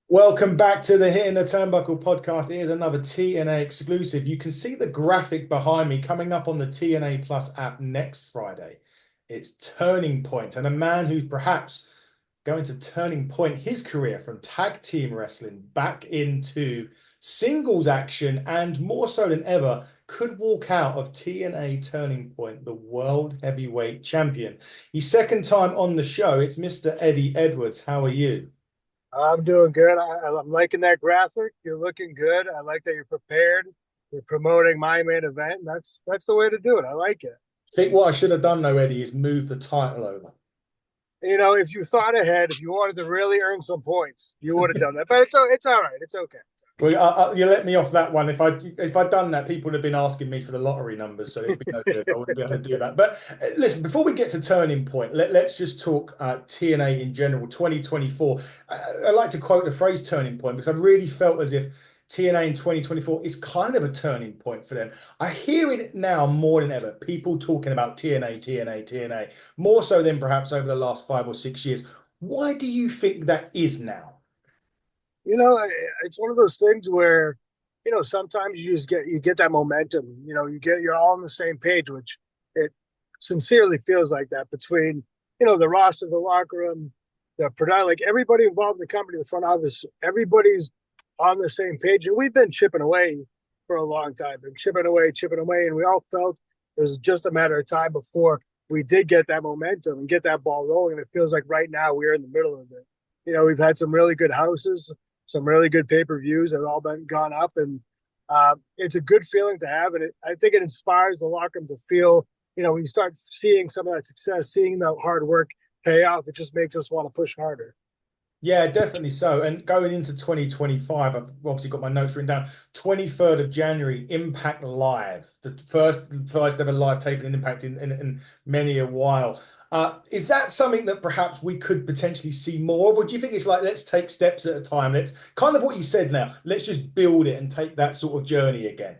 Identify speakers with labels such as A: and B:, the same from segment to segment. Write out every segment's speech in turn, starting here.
A: Welcome back to the Hitting the Turnbuckle podcast. Here's another TNA exclusive. You can see the graphic behind me coming up on the TNA Plus app next Friday. It's Turning Point, and a man who's perhaps going to turning point his career from tag team wrestling back into singles action, and more so than ever, could walk out of TNA Turning Point the World Heavyweight Champion. His second time on the show, it's Mr. Eddie Edwards. How are you?
B: I'm doing good. I'm liking that graphic. You're looking good. I like that you're prepared. You're promoting my main event. And that's the way to do it. I like it.
A: I think what I should have done though, Eddie, is move the title over.
B: You know, if you thought ahead, if you wanted to really earn some points, you would have done that. But it's all right. It's okay.
A: Well, you let me off that one. If I'd done that, people would have been asking me for the lottery numbers, so it'd be no good. I wouldn't be able to do that. But listen, before we get to turning point, let's just talk TNA in general. 2024. I like to quote the phrase "turning point" because I really felt as if TNA in 2024 is kind of a turning point for them. I hear it now more than ever. People talking about TNA, TNA, TNA, more so than perhaps over the last 5 or 6 years. Why do you think that is now?
B: You know, it's one of those things where, sometimes you get that momentum. You're all on the same page, which it sincerely feels like that between, the roster, the locker room, the production, like everybody involved in the company, the front office, everybody's on the same page. And we've been chipping away for a long time, and chipping away. And we all felt it was just a matter of time before we did get that momentum and get that ball rolling. And it feels like right now we're in the middle of it. We've had some really good houses, some really good pay-per-views that have all been gone up, and it's a good feeling to have, and I think it inspires the locker room to feel, when you start seeing some of that success, seeing the hard work pay off, it just makes us want to push harder.
A: Yeah, definitely so. And going into 2025, I've obviously got my notes written down. 23rd of January, Impact Live, the first ever live taping in Impact in many a while. Is that something that perhaps we could potentially see more of, or do you think it's like let's take steps at a time? Let's kind of what you said now. Let's just build it and take that sort of journey again.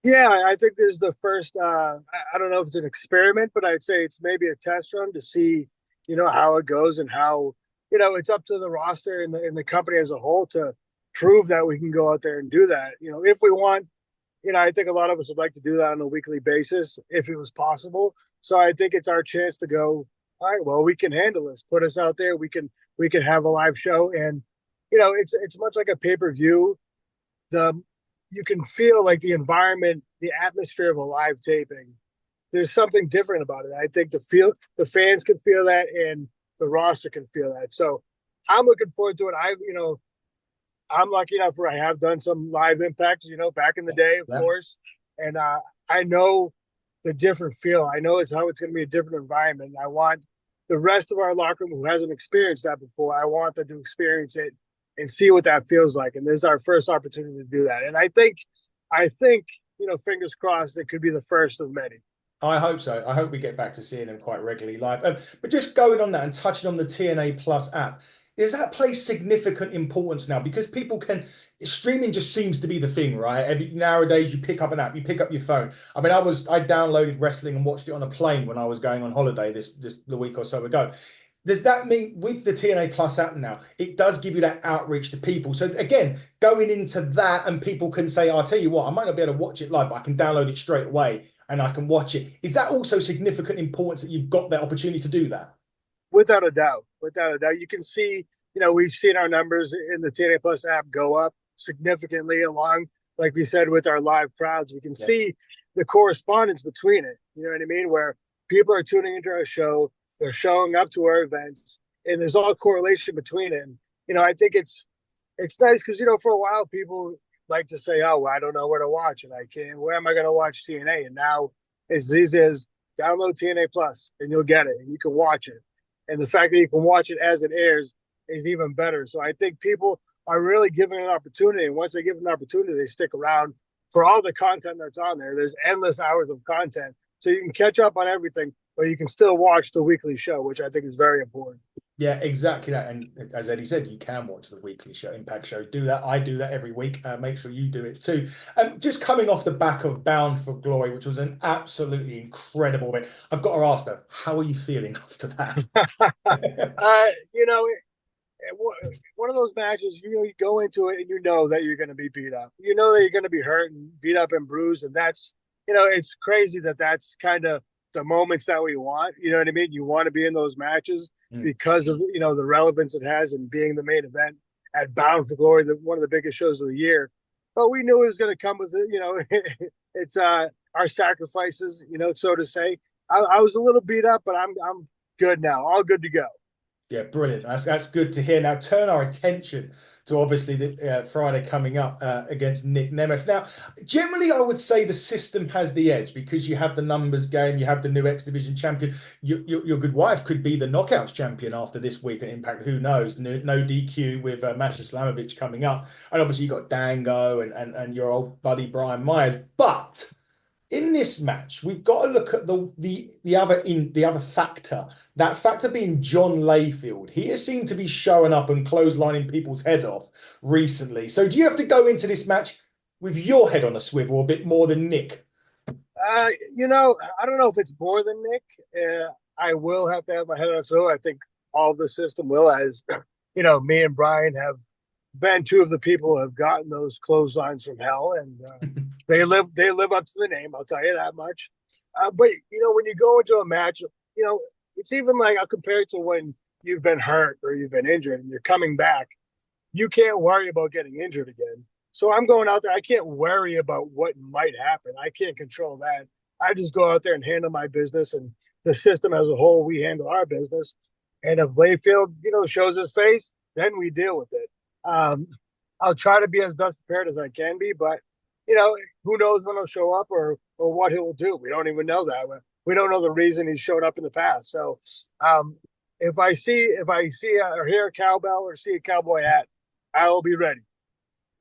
B: Yeah, I think this is the first. I don't know if it's an experiment, but I'd say it's maybe a test run to see, how it goes and how, it's up to the roster and the company as a whole to prove that we can go out there and do that. If we want, I think a lot of us would like to do that on a weekly basis if it was possible. So I think it's our chance to go. All right, well, we can handle this. Put us out there. We can have a live show, and it's much like a pay per view. The You can feel like the environment, the atmosphere of a live taping. There's something different about it. I think the fans can feel that, and the roster can feel that. So I'm looking forward to it. I'm lucky enough where I have done some live impacts, back in the day, of
A: Yeah.
B: course, and I know the different feel. I know it's how it's going to be a different environment. I want the rest of our locker room who hasn't experienced that before. I want them to experience it and see what that feels like. And this is our first opportunity to do that. And I think, fingers crossed, it could be the first of many.
A: I hope so. I hope we get back to seeing them quite regularly live. But just going on that and touching on the TNA Plus app, does that place significant importance now? Because people can, streaming just seems to be the thing, right? Nowadays, you pick up an app, you pick up your phone. I mean, I downloaded wrestling and watched it on a plane when I was going on holiday this the week or so ago. Does that mean with the TNA Plus app now, it does give you that outreach to people? So again, going into that and people can say, I'll tell you what, I might not be able to watch it live, but I can download it straight away and I can watch it. Is that also significant importance that you've got that opportunity to do that?
B: Without a doubt. Without a doubt. You can see, we've seen our numbers in the TNA Plus app go up significantly along, like we said, with our live crowds. We can
A: Yeah.
B: see the correspondence between it. You know what I mean? Where people are tuning into our show, they're showing up to our events, and there's all correlation between it. And, I think it's nice because, for a while people like to say, oh, well, I don't know where to watch and I can't, where am I going to watch TNA? And now it's easy as download TNA Plus and you'll get it and you can watch it. And the fact that you can watch it as it airs is even better. So I think people are really given an opportunity. And once they give an opportunity, they stick around for all the content that's on there. There's endless hours of content. So you can catch up on everything, but you can still watch the weekly show, which I think is very important.
A: Yeah, exactly that. And as Eddie said, you can watch the weekly show, Impact shows. Do that. I do that every week. Make sure you do it too. Just coming off the back of Bound for Glory, which was an absolutely incredible event. I've got to ask though, how are you feeling after that?
B: uh, you know, one of those matches, you go into it and you know that you're going to be beat up. You know that you're going to be hurt and beat up and bruised, and that's it's crazy that that's kind of the moments that we want. You know what I mean? You want to be in those matches because of the relevance it has and being the main event at Bound for Glory, one of the biggest shows of the year. But we knew it was going to come with it. It's our sacrifices, so to say. I was a little beat up, but I'm good now, all good to go.
A: Yeah, brilliant. That's good to hear. Now turn our attention to obviously the Friday coming up against Nic Nemeth. Now, generally, I would say the system has the edge because you have the numbers game, you have the new X Division champion. Your good wife could be the Knockouts champion after this week at Impact. Who knows? No DQ with Masha Slamovich coming up, and obviously you got Dango and your old buddy Brian Myers, but in this match, we've got to look at the other factor. That factor being John Layfield. He has seemed to be showing up and clotheslining people's head off recently. So do you have to go into this match with your head on a swivel a bit more than Nick?
B: I don't know if it's more than Nick. I will have to have my head on a swivel. I think all of the system will, as me and Brian have been two of the people who have gotten those clotheslines from hell, and they live up to the name. I'll tell you that much. But when you go into a match, it's even like I'll compare it to when you've been hurt or you've been injured and you're coming back. You can't worry about getting injured again. So I'm going out there. I can't worry about what might happen. I can't control that. I just go out there and handle my business, and the system as a whole, we handle our business. And if Layfield, shows his face, then we deal with it. I'll try to be as best prepared as I can be, but who knows when he'll show up or what he will do. We don't even know that. We don't know the reason he showed up in the past. So if I see or hear a cowbell or see a cowboy hat, I will be ready.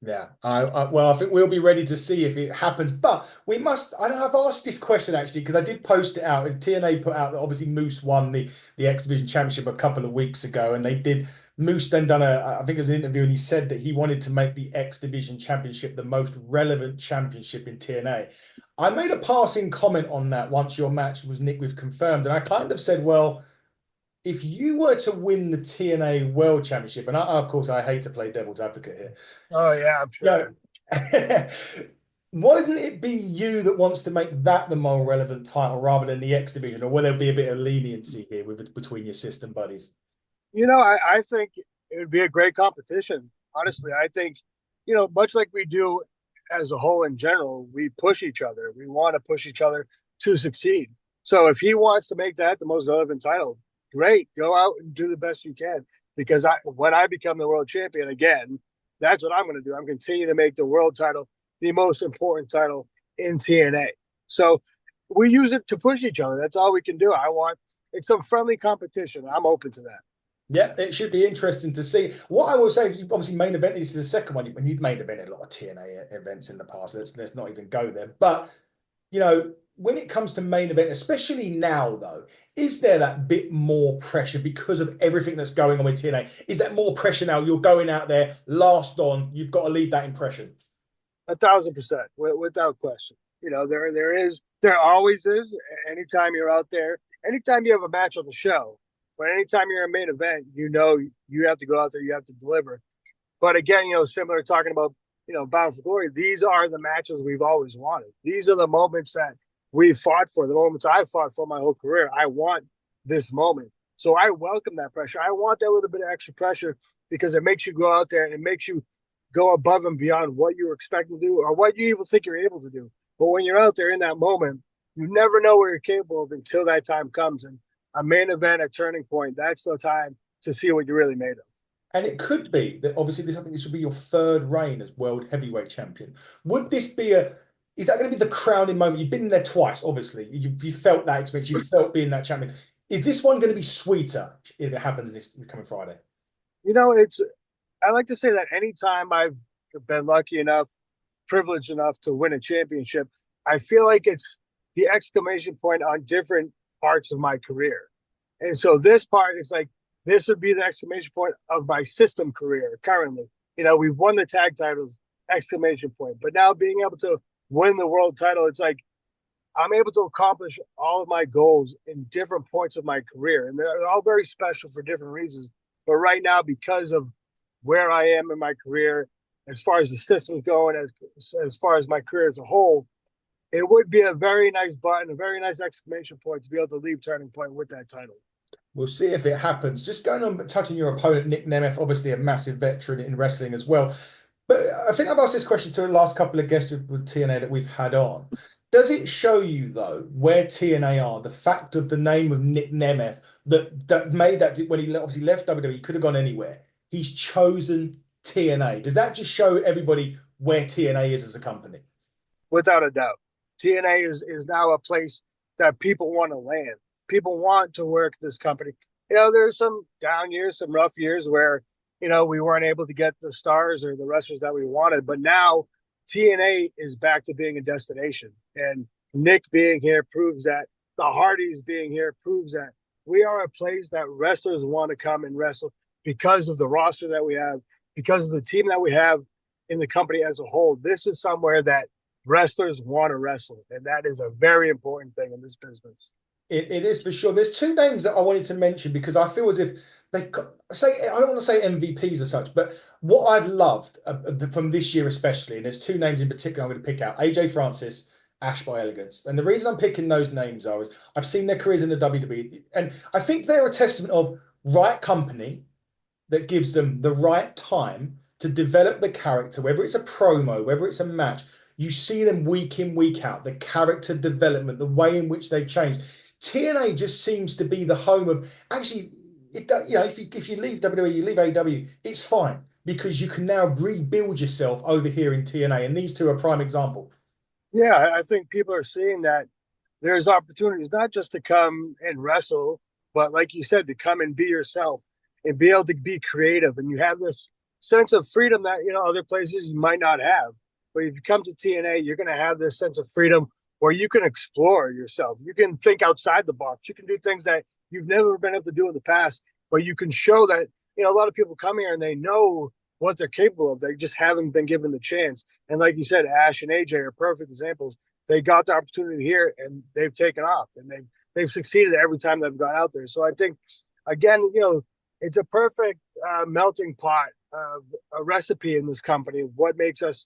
A: Yeah, well, I think we'll be ready to see if it happens. But we must. I don't know. I've asked this question actually because I did post it out. TNA put out that obviously Moose won the X Division Championship a couple of weeks ago, and they did. Moose then done I think it was an interview, and he said that he wanted to make the X Division Championship the most relevant championship in TNA. I made a passing comment on that once your match was Nick with confirmed, and I kind of said, well, if you were to win the TNA World Championship, and of course I hate to play devil's advocate here.
B: Oh yeah, I'm sure.
A: Why didn't it be you that wants to make that the more relevant title rather than the X Division, or will there be a bit of leniency here between your system buddies?
B: I think it would be a great competition. Honestly, I think, much like we do as a whole in general, we push each other. We want to push each other to succeed. So if he wants to make that the most relevant title, great. Go out and do the best you can. Because when I become the world champion again, that's what I'm going to do. I'm continuing to make the world title the most important title in TNA. So we use it to push each other. That's all we can do. It's some friendly competition. I'm open to that.
A: Yeah, it should be interesting to see. What I will say is, you obviously main event is the second one, and you've main evented a lot of TNA events in the past. Let's not even go there. But when it comes to main event, especially now though, is there that bit more pressure because of everything that's going on with TNA? Is that more pressure now? You're going out there last on. You've got to leave that impression.
B: 1,000%, without question. There always is. Anytime you're out there, anytime you have a match on the show. But anytime you're a main event, you have to go out there, you have to deliver. But again, similar talking about, Bound for Glory, these are the matches we've always wanted. These are the moments that we've fought for, the moments I've fought for my whole career. I want this moment. So I welcome that pressure. I want that little bit of extra pressure because it makes you go out there and it makes you go above and beyond what you were expecting to do or what you even think you're able to do. But when you're out there in that moment, you never know what you're capable of until that time comes. And a main event, a turning point, that's the time to see what you're really made of.
A: And it could be that obviously I think this would be your third reign as world heavyweight champion. Would this be is that going to be the crowning moment? You've been there twice, obviously. You felt that experience. You felt being that champion. Is this one going to be sweeter if it happens this coming Friday?
B: I like to say that anytime I've been lucky enough, privileged enough to win a championship, I feel like it's the exclamation point on different parts of my career. And so this part is like, this would be the exclamation point of my system career currently. We've won the tag titles, exclamation point. But now being able to win the world title, it's like I'm able to accomplish all of my goals in different points of my career. And they're all very special for different reasons. But right now, because of where I am in my career, as far as the system's going, as far as my career as a whole, it would be a very nice button, a very nice exclamation point to be able to leave Turning Point with that title.
A: We'll see if it happens. Just going on, touching your opponent, Nic Nemeth, obviously a massive veteran in wrestling as well. But I think I've asked this question to the last couple of guests with TNA that we've had on. Does it show you, though, where TNA are, the fact of the name of Nic Nemeth that made that when he obviously left WWE, he could have gone anywhere. He's chosen TNA. Does that just show everybody where TNA is as a company?
B: Without a doubt. TNA is now a place that people want to land. People want to work this company. There's some down years, some rough years where, we weren't able to get the stars or the wrestlers that we wanted. But now TNA is back to being a destination. And Nick being here proves that. The Hardys being here proves that. We are a place that wrestlers want to come and wrestle because of the roster that we have, because of the team that we have in the company as a whole. This is somewhere that wrestlers want to wrestle, and that is a very important thing in this business.
A: It is for sure. There's two names that I wanted to mention because I feel as if they've got, I don't want to say MVPs as such, but what I've loved from this year especially, and there's two names in particular I'm going to pick out: AJ Francis, Ash by Elegance. And the reason I'm picking those names is I've seen their careers in the WWE, and I think they're a testament of right company that gives them the right time to develop the character, whether it's a promo, whether it's a match. You see them week in, week out, the character development, the way in which they've changed. TNA just seems to be the home of, actually, if you leave WWE, you leave AEW, it's fine because you can now rebuild yourself over here in TNA. And these two are prime example.
B: Yeah, I think people are seeing that there's opportunities not just to come and wrestle, but like you said, to come and be yourself and be able to be creative. And you have this sense of freedom that, other places you might not have. But if you come to TNA, you're going to have this sense of freedom where you can explore yourself. You can think outside the box. You can do things that you've never been able to do in the past, but you can show that, a lot of people come here and they know what they're capable of. They just haven't been given the chance. And like you said, Ash and AJ are perfect examples. They got the opportunity here and they've taken off and they've succeeded every time they've gone out there. So I think, again, it's a perfect melting pot of a recipe in this company of what makes us,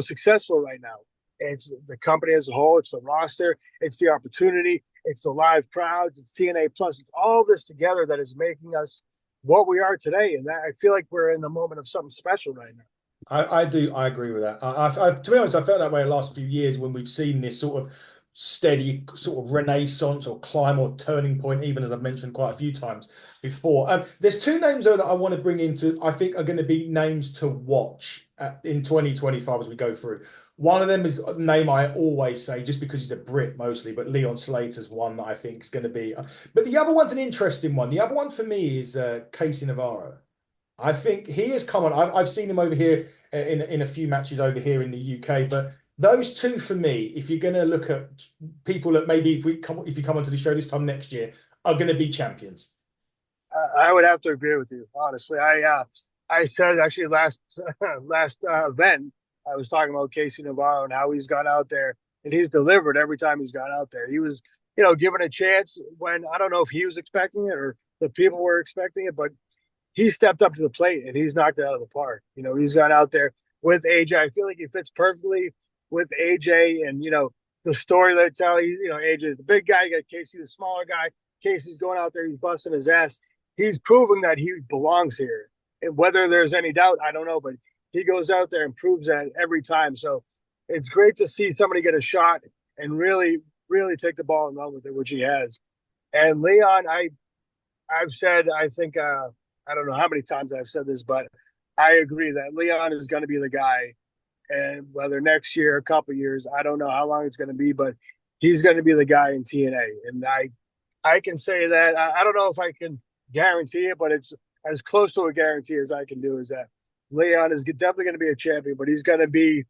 B: successful right now. It's the company as a whole. It's the roster. It's the opportunity. It's the live crowds. It's TNA Plus. It's all this together that is making us what we are today. And that, I feel like we're in the moment of something special right now.
A: I do. I agree with that. To be honest, I felt that way the last few years when we've seen this sort of steady sort of renaissance or climb or turning point, even as I've mentioned quite a few times before. There's two names though that I want to bring into, I think are going to be names to watch in 2025 as we go through. One of them is a name I always say just because he's a Brit mostly, but Leon Slater's one that I think is going to be. But the other one's an interesting one. The other one for me is Casey Navarro. I think he has come on. I've seen him over here in a few matches over here in the UK, but those two for me, if you're going to look at people that maybe if you come onto the show this time next year, are going to be champions.
B: I would have to agree with you, honestly. I said actually last event I was talking about Casey Navarro and how he's gone out there and he's delivered every time he's gone out there. He was, given a chance when I don't know if he was expecting it or the people were expecting it, but he stepped up to the plate and he's knocked it out of the park. He's gone out there with AJ. I feel like he fits perfectly with AJ and, the story they tell. AJ is the big guy. You got Casey, the smaller guy. Casey's going out there. He's busting his ass. He's proving that he belongs here. And whether there's any doubt, I don't know, but he goes out there and proves that every time. So it's great to see somebody get a shot and really, really take the ball and run with it, which he has. And Leon, I've said, I think, I don't know how many times I've said this, but I agree that Leon is going to be the guy. And whether next year, a couple years, I don't know how long it's going to be, but he's going to be the guy in TNA. And I can say that. I don't know if I can guarantee it, but it's as close to a guarantee as I can do is that Leon is definitely going to be a champion, but he's going to be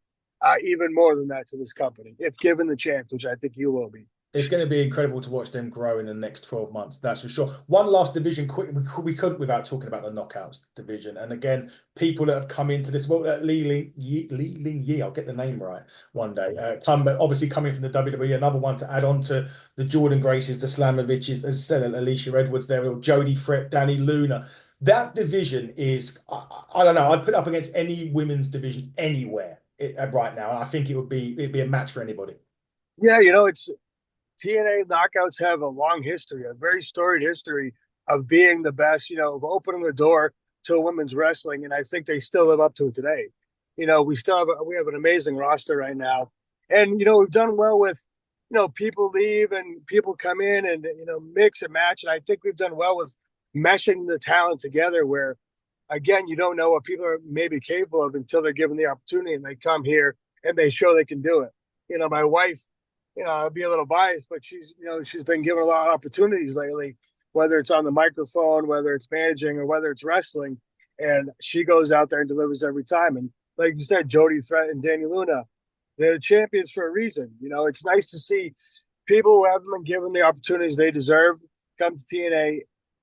B: even more than that to this company, if given the chance, which I think he will be.
A: It's going to be incredible to watch them grow in the next 12 months. That's for sure. One last division, quick, we couldn't without talking about the Knockouts division. And again, people that have come into this, well, Li Ling Yi, I'll get the name right one day. Obviously coming from the WWE, another one to add on to the Jordan Graces, the Slamoviches, as I said, Alicia Edwards there, Jodie Fret, Danny Luna. That division is, I don't know, I'd put it up against any women's division anywhere right now. I think it'd be a match for anybody.
B: Yeah, it's TNA knockouts have a long history, a very storied history of being the best, of opening the door to women's wrestling. And I think they still live up to it today. We have an amazing roster right now. And, we've done well with, people leave and people come in and, mix and match. And I think we've done well with meshing the talent together where, again, you don't know what people are maybe capable of until they're given the opportunity and they come here and they show they can do it. My wife, I'll be a little biased, but she's been given a lot of opportunities lately, whether it's on the microphone, whether it's managing, or whether it's wrestling. And she goes out there and delivers every time. And like you said, Jody Threat and Danny Luna, they're the champions for a reason. It's nice to see people who haven't been given the opportunities they deserve come to TNA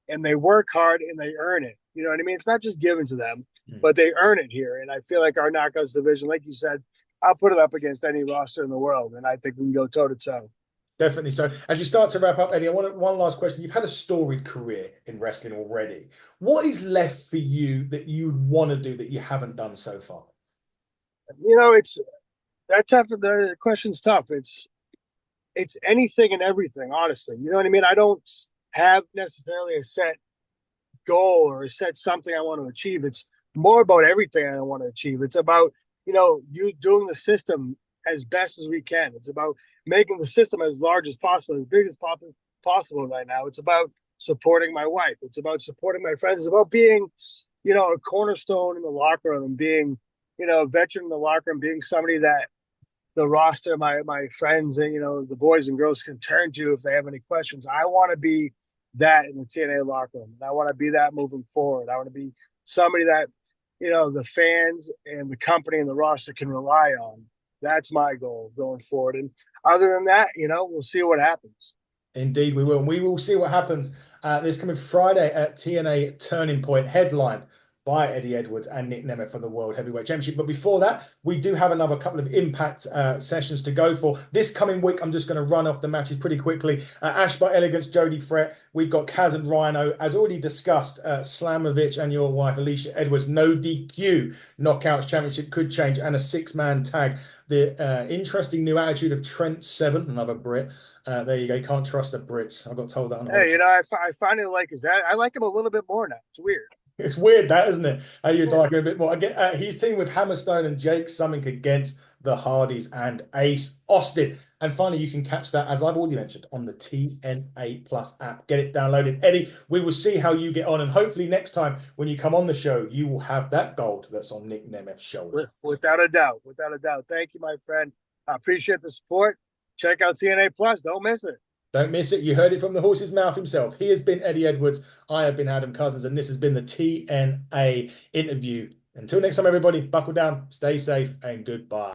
B: and they work hard and they earn it. You know what I mean? It's not just given to them, but they earn it here. And I feel like our knockouts division, like you said, I'll put it up against any roster in the world, and I think we can go toe to toe.
A: Definitely. So, as you start to wrap up, Eddie, I want one last question. You've had a storied career in wrestling already. What is left for you that you want to do that you haven't done so far?
B: It's that tough. The question's tough. It's anything and everything, honestly. You know what I mean? I don't have necessarily a set goal or a set something I want to achieve. It's more about everything I want to achieve. It's about you doing the system as best as we can. It's about making the system as large as possible, as big as possible right now. It's about supporting my wife. It's about supporting my friends. It's about being, a cornerstone in the locker room and being, a veteran in the locker room, being somebody that the roster, my friends and, the boys and girls can turn to if they have any questions. I want to be that in the TNA locker room. And I want to be that moving forward. I want to be somebody that, the fans and the company and the roster can rely on. That's my goal going forward. And other than that, we'll see what happens.
A: Indeed, we will. And we will see what happens this coming Friday at TNA Turning Point, headlined by Eddie Edwards and Nic Nemeth for the World Heavyweight Championship. But before that, we do have another couple of Impact sessions to go for. This coming week, I'm just going to run off the matches pretty quickly. Ash by Elegance, Jody Fret. We've got Kaz and Rhino. As already discussed, Slamovich and your wife, Alicia Edwards, no DQ Knockouts Championship could change, and a six-man tag. The interesting new attitude of Trent Seven, another Brit. There you go. You can't trust the Brits. I got told that.
B: Hey, I finally like his that. I like him a little bit more now. It's weird.
A: It's weird, that, isn't it? How you'd like him a bit more. Again, he's teamed with Hammerstone and Jake Summink against the Hardys and Ace Austin. And finally, you can catch that, as I've already mentioned, on the TNA Plus app. Get it downloaded. Eddie, we will see how you get on. And hopefully next time when you come on the show, you will have that gold that's on Nic Nemeth's shoulder.
B: Without a doubt. Without a doubt. Thank you, my friend. I appreciate the support. Check out TNA Plus. Don't miss it.
A: Don't miss it. You heard it from the horse's mouth himself. He has been Eddie Edwards. I have been Adam Cousins, and this has been the TNA interview. Until next time, everybody, buckle down, stay safe, and goodbye.